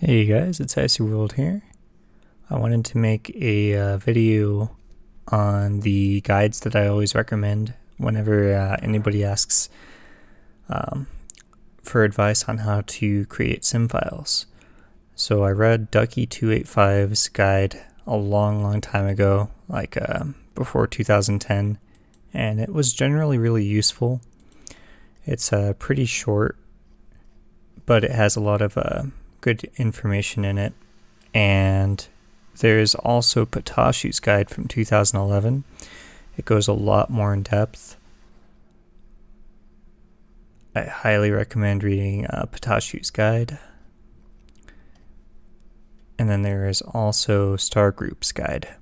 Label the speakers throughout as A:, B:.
A: Hey guys, it's Icy World here. I wanted to make a video on the guides that I always recommend whenever anybody asks for advice on how to create Simfiles. So I read Ducky285's guide a long time ago, like before 2010, and it was generally really useful. It's pretty short, but it has a lot of good information in it. And there's also Potashu's guide from 2011. It goes a lot more in depth. I highly recommend reading Potashu's guide. And then there is also Star Group's guide.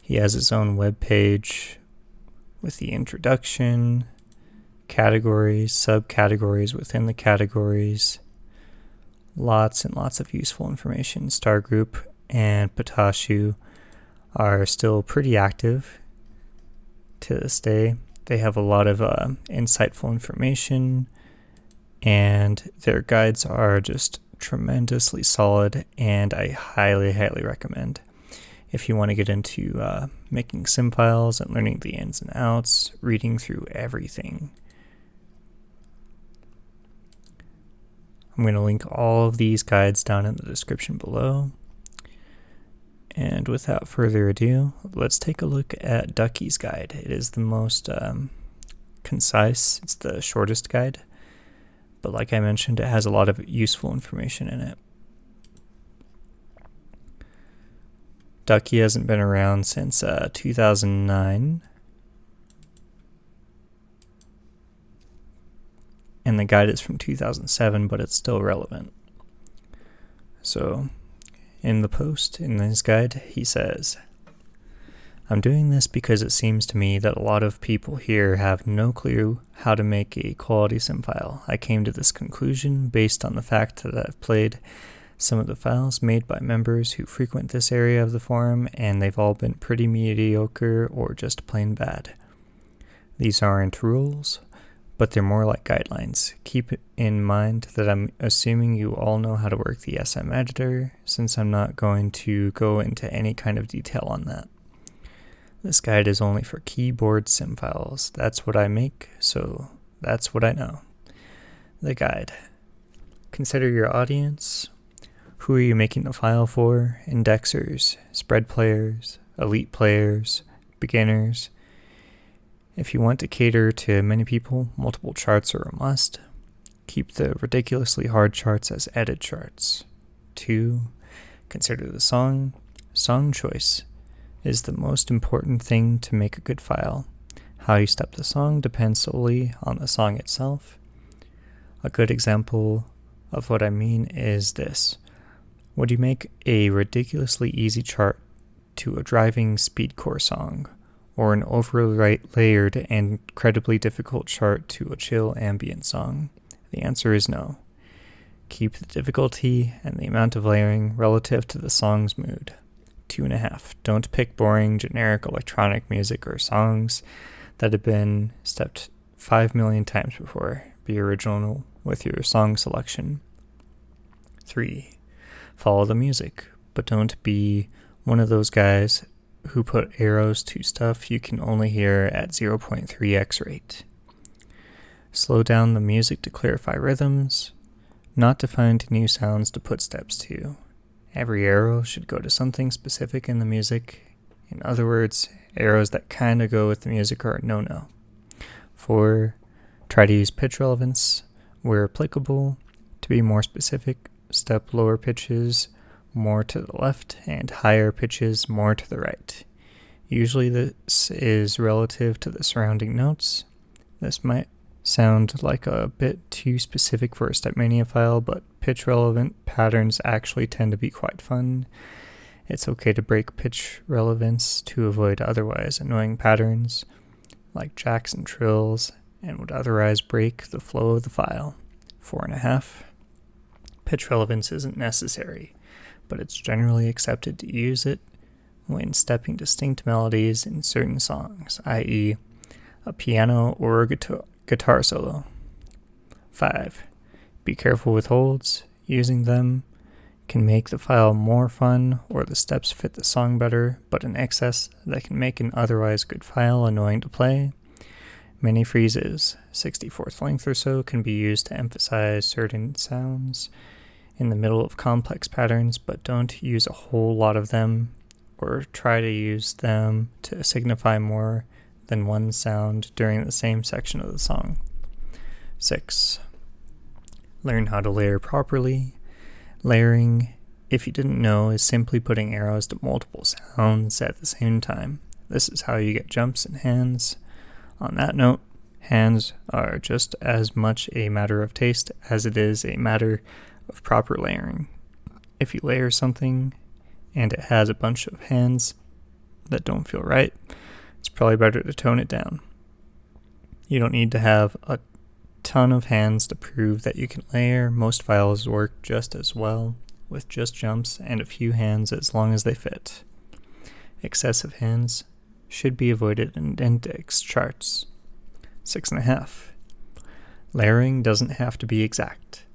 A: He has his own webpage with the introduction, categories, subcategories within the categories, lots and lots of useful information. Star Group and Potashu are still pretty active to this day. They have a lot of insightful information, and their guides are just tremendously solid, and I highly recommend. If you want to get into making Simfiles and learning the ins and outs, reading through everything. I'm going to link all of these guides down in the description below. And without further ado, let's take a look at Ducky's guide. It is the most concise, it's the shortest guide. But like I mentioned, it has a lot of useful information in it. Ducky hasn't been around since 2009. And the guide is from 2007, but it's still relevant. So, in the post, in his guide, he says, "I'm doing this because it seems to me that a lot of people here have no clue how to make a quality Simfile. I came to this conclusion based on the fact that I've played some of the files made by members who frequent this area of the forum, and they've all been pretty mediocre or just plain bad. These aren't rules, but they're more like guidelines. Keep in mind that I'm assuming you all know how to work the SM editor, since I'm not going to go into any kind of detail on that. This guide is only for keyboard Simfiles. That's what I make, so that's what I know." The guide. Consider your audience. Who are you making the file for? Indexers, spread players, elite players, beginners. If you want to cater to many people, multiple charts are a must. Keep the ridiculously hard charts as edit charts. 2. Consider the song. Song choice is the most important thing to make a good file. How you step the song depends solely on the song itself. A good example of what I mean is this. Would you make a ridiculously easy chart to a driving speedcore song, or an overly layered and incredibly difficult chart to a chill ambient song? The answer is no. Keep the difficulty and the amount of layering relative to the song's mood. 2.5. Don't pick boring, generic electronic music or songs that have been stepped 5 million times before. Be original with your song selection. 3. Follow the music, but don't be one of those guys who put arrows to stuff you can only hear at 0.3x rate. Slow down the music to clarify rhythms, not to find new sounds to put steps to. Every arrow should go to something specific in the music. In other words, arrows that kind of go with the music are a no-no. 4. Try to use pitch relevance where applicable. To be more specific, step lower pitches more to the left and higher pitches more to the right. Usually this is relative to the surrounding notes. This might sound like a bit too specific for a Stepmania file, but pitch relevant patterns actually tend to be quite fun. It's okay to break pitch relevance to avoid otherwise annoying patterns like jacks and trills, and would otherwise break the flow of the file. 4.5. Pitch relevance isn't necessary, but it's generally accepted to use it when stepping distinct melodies in certain songs, i.e. a piano or a guitar solo. 5. Be careful with holds. Using them can make the file more fun or the steps fit the song better, but in excess, that can make an otherwise good file annoying to play. Many freezes, 64th length or so, can be used to emphasize certain sounds in the middle of complex patterns, but don't use a whole lot of them or try to use them to signify more than one sound during the same section of the song. 6. Learn how to layer properly. Layering, if you didn't know, is simply putting arrows to multiple sounds at the same time. This is how you get jumps and hands. On that note, hands are just as much a matter of taste as it is a matter of proper layering. If you layer something and it has a bunch of hands that don't feel right, it's probably better to tone it down. You don't need to have a ton of hands to prove that you can layer. Most files work just as well with just jumps and a few hands as long as they fit. Excessive hands should be avoided in index charts. 6.5. Layering doesn't have to be exact.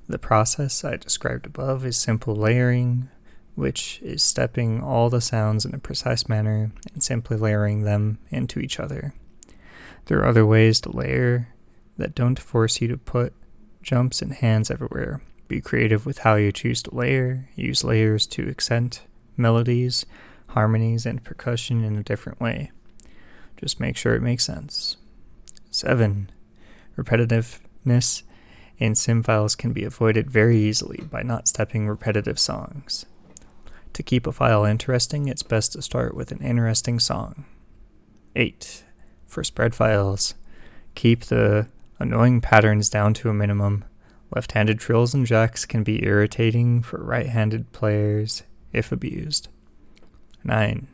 A: The process I described above is simple layering, which is stepping all the sounds in a precise manner and simply layering them into each other. There are other ways to layer that don't force you to put jumps and hands everywhere. Be creative with how you choose to layer. Use layers to accent melodies, harmonies, and percussion in a different way. Just make sure it makes sense. 7. Repetitiveness in Simfiles can be avoided very easily by not stepping repetitive songs. To keep a file interesting, it's best to start with an interesting song. 8. For spread files, keep the annoying patterns down to a minimum. Left-handed trills and jacks can be irritating for right-handed players if abused. 9.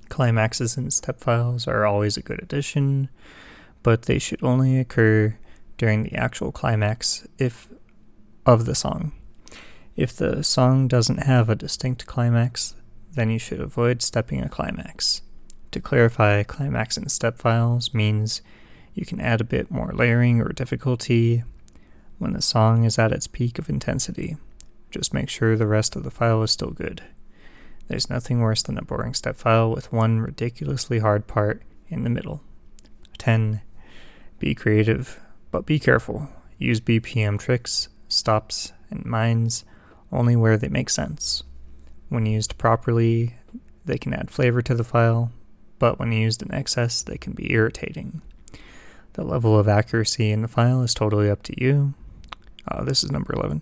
A: Climaxes in step files are always a good addition, but they should only occur during the actual climax of the song. If the song doesn't have a distinct climax, then you should avoid stepping a climax. To clarify, climax in step files means you can add a bit more layering or difficulty when the song is at its peak of intensity. Just make sure the rest of the file is still good. There's nothing worse than a boring step file with one ridiculously hard part in the middle. 10. Be creative, but be careful. Use BPM tricks, stops, and minds only where they make sense. When used properly, they can add flavor to the file, but when used in excess, they can be irritating. The level of accuracy in the file is totally up to you. This is number 11.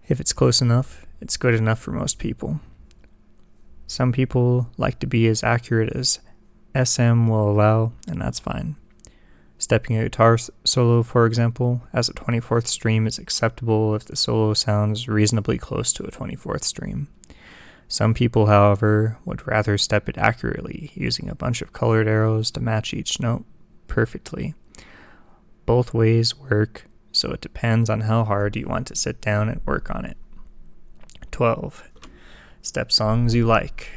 A: If it's close enough, it's good enough for most people. Some people like to be as accurate as SM will allow, and that's fine. Stepping a guitar solo, for example, as a 24th stream is acceptable if the solo sounds reasonably close to a 24th stream. Some people, however, would rather step it accurately, using a bunch of colored arrows to match each note perfectly. Both ways work, so it depends on how hard you want to sit down and work on it. 12. Step songs you like.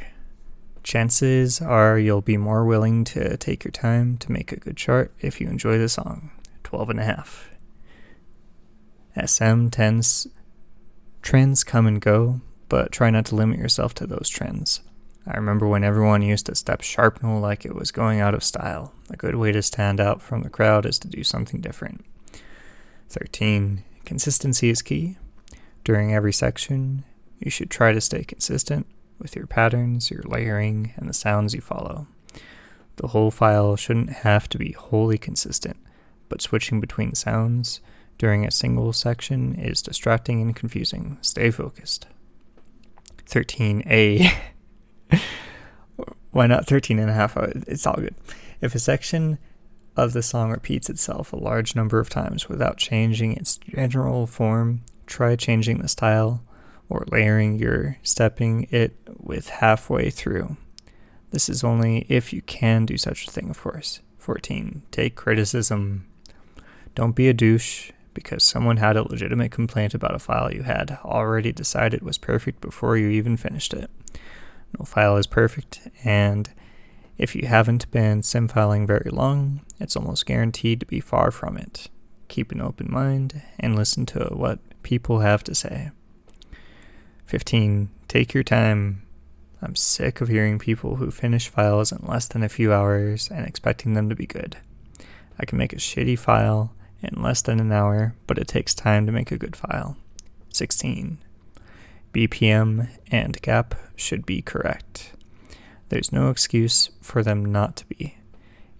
A: Chances are you'll be more willing to take your time to make a good chart if you enjoy the song. 12.5. Trends come and go, but try not to limit yourself to those trends. I remember when everyone used to step sharpnel like it was going out of style. A good way to stand out from the crowd is to do something different. 13. Consistency is key. During every section, you should try to stay consistent with your patterns, your layering, and the sounds you follow. The whole file shouldn't have to be wholly consistent, but switching between sounds during a single section is distracting and confusing. Stay focused. 13A. Why not 13.5? It's all good. If a section of the song repeats itself a large number of times without changing its general form, try changing the style or layering your stepping it with halfway through. This is only if you can do such a thing, of course. 14. Take criticism. Don't be a douche because someone had a legitimate complaint about a file you had already decided was perfect before you even finished it. No file is perfect, and if you haven't been simfiling very long, it's almost guaranteed to be far from it. keep an open mind, and listen to what people have to say. 15. Take your time. I'm sick of hearing people who finish files in less than a few hours and expecting them to be good. I can make a shitty file in less than an hour, but it takes time to make a good file. 16. BPM and gap should be correct. There's no excuse for them not to be.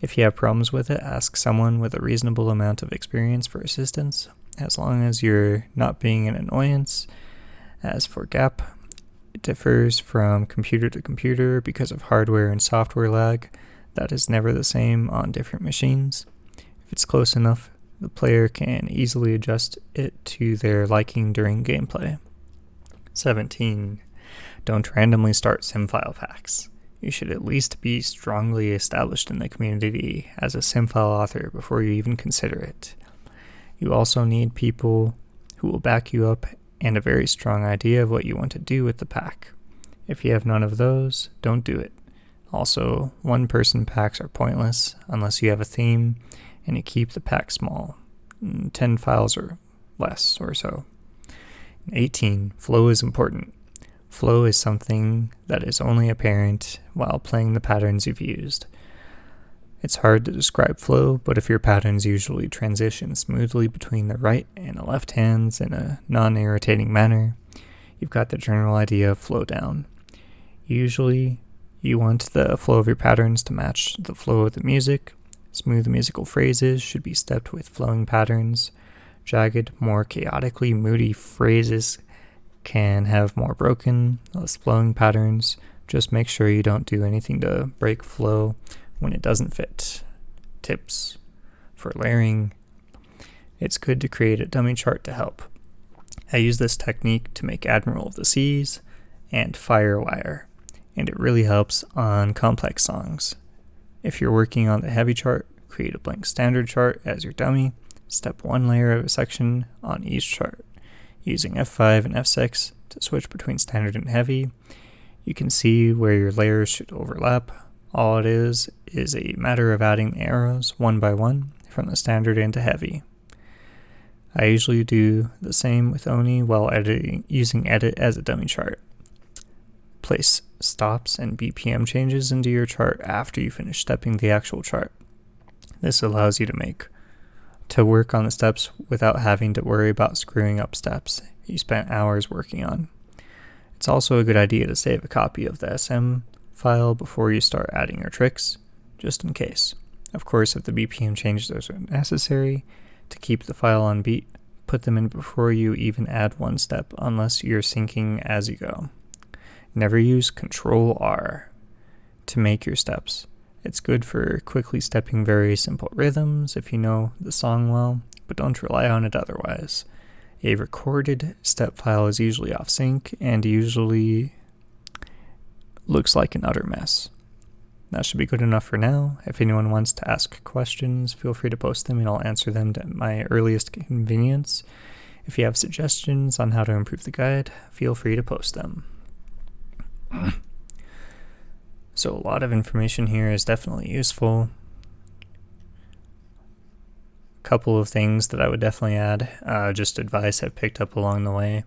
A: If you have problems with it, ask someone with a reasonable amount of experience for assistance, as long as you're not being an annoyance. As for gap, it differs from computer to computer because of hardware and software lag. That is never the same on different machines. If it's close enough, the player can easily adjust it to their liking during gameplay. 17. Don't randomly start Simfile packs. You should at least be strongly established in the community as a Simfile author before you even consider it. You also need people who will back you up and a very strong idea of what you want to do with the pack. If you have none of those, don't do it. Also, one-person packs are pointless unless you have a theme and you keep the pack small, 10 files or less or so. 18. Flow is important. Flow is something that is only apparent while playing the patterns you've used. It's hard to describe flow, but if your patterns usually transition smoothly between the right and the left hands in a non-irritating manner, you've got the general idea of flow down. Usually, you want the flow of your patterns to match the flow of the music. Smooth musical phrases should be stepped with flowing patterns. Jagged, more chaotically moody phrases can have more broken, less flowing patterns. Just make sure you don't do anything to break flow when it doesn't fit. Tips for layering. It's good to create a dummy chart to help. I use this technique to make Admiral of the Seas and Firewire, and it really helps on complex songs. If you're working on the heavy chart, create a blank standard chart as your dummy. Step one layer of a section on each chart. Using F5 and F6 to switch between standard and heavy, you can see where your layers should overlap. All it is a matter of adding arrows one by one from the standard into heavy. I usually do the same with Oni while using edit as a dummy chart. Place stops and BPM changes into your chart after you finish stepping the actual chart. This allows you to work on the steps without having to worry about screwing up steps you spent hours working on. It's also a good idea to save a copy of the SM file before you start adding your tricks, just in case. Of course, if the BPM changes are necessary to keep the file on beat, put them in before you even add one step unless you're syncing as you go. Never use Control-R to make your steps. It's good for quickly stepping very simple rhythms if you know the song well, but don't rely on it otherwise. A recorded step file is usually off sync and usually looks like an utter mess. That should be good enough for now. If anyone wants to ask questions, feel free to post them and I'll answer them at my earliest convenience. If you have suggestions on how to improve the guide, feel free to post them. So a lot of information here is definitely useful. A couple of things that I would definitely add, just advice I've picked up along the way.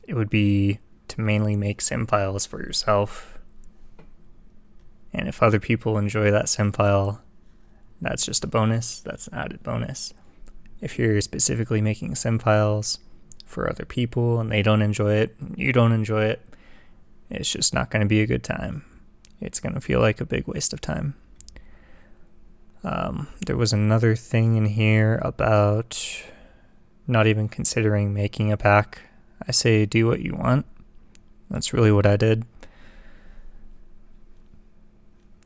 A: It would be to mainly make sim files for yourself. And if other people enjoy that sim file, that's just a bonus. That's an added bonus. If you're specifically making sim files for other people and they don't enjoy it, and you don't enjoy it, it's just not going to be a good time. It's going to feel like a big waste of time. There was another thing in here about not even considering making a pack. I say do what you want. That's really what I did.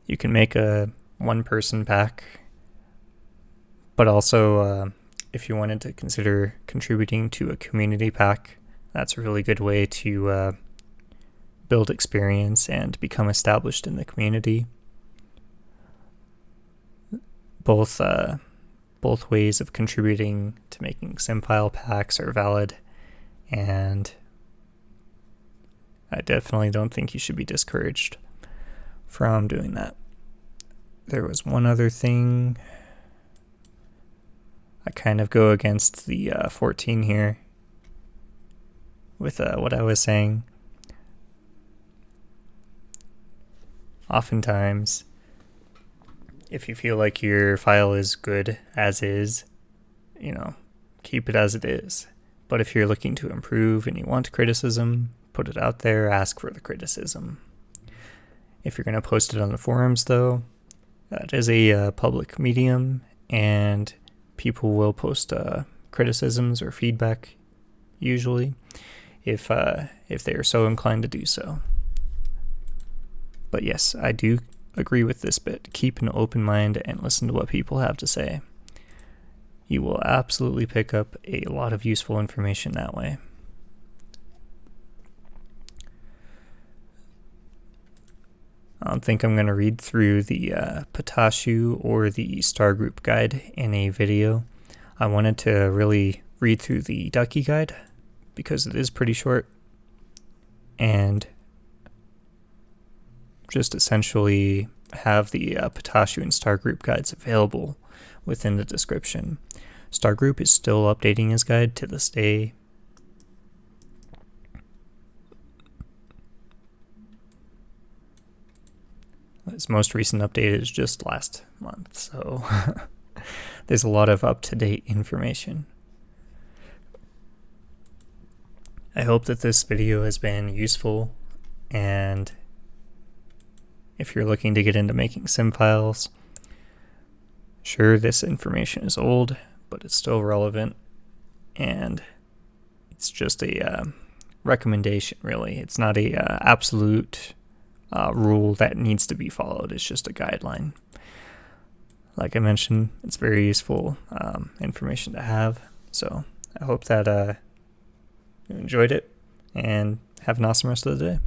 A: You can make a one-person pack, but also if you wanted to consider contributing to a community pack, that's a really good way to build experience and become established in the community. Both ways of contributing to making simfile packs are valid, and I definitely don't think you should be discouraged from doing that. There was one other thing. I kind of go against the 14 here with what I was saying. Oftentimes, if you feel like your file is good as is, keep it as it is. But if you're looking to improve and you want criticism, put it out there, ask for the criticism. If you're going to post it on the forums, though, that is a public medium, and people will post criticisms or feedback, usually, if they are so inclined to do so. But yes, I do agree with this bit. Keep an open mind and listen to what people have to say. You will absolutely pick up a lot of useful information that way. I don't think I'm going to read through the Potashu or the Star Group Guide in a video. I wanted to really read through the Ducky Guide because it is pretty short and just essentially have the Potashu and Star Group guides available within the description. Star Group is still updating his guide to this day. His most recent update is just last month, so there's a lot of up-to-date information. I hope that this video has been useful, and if you're looking to get into making Simfiles, sure, this information is old, but it's still relevant, and it's just a recommendation, really. It's not a absolute rule that needs to be followed. It's just a guideline. Like I mentioned, it's very useful information to have, so I hope that you enjoyed it, and have an awesome rest of the day.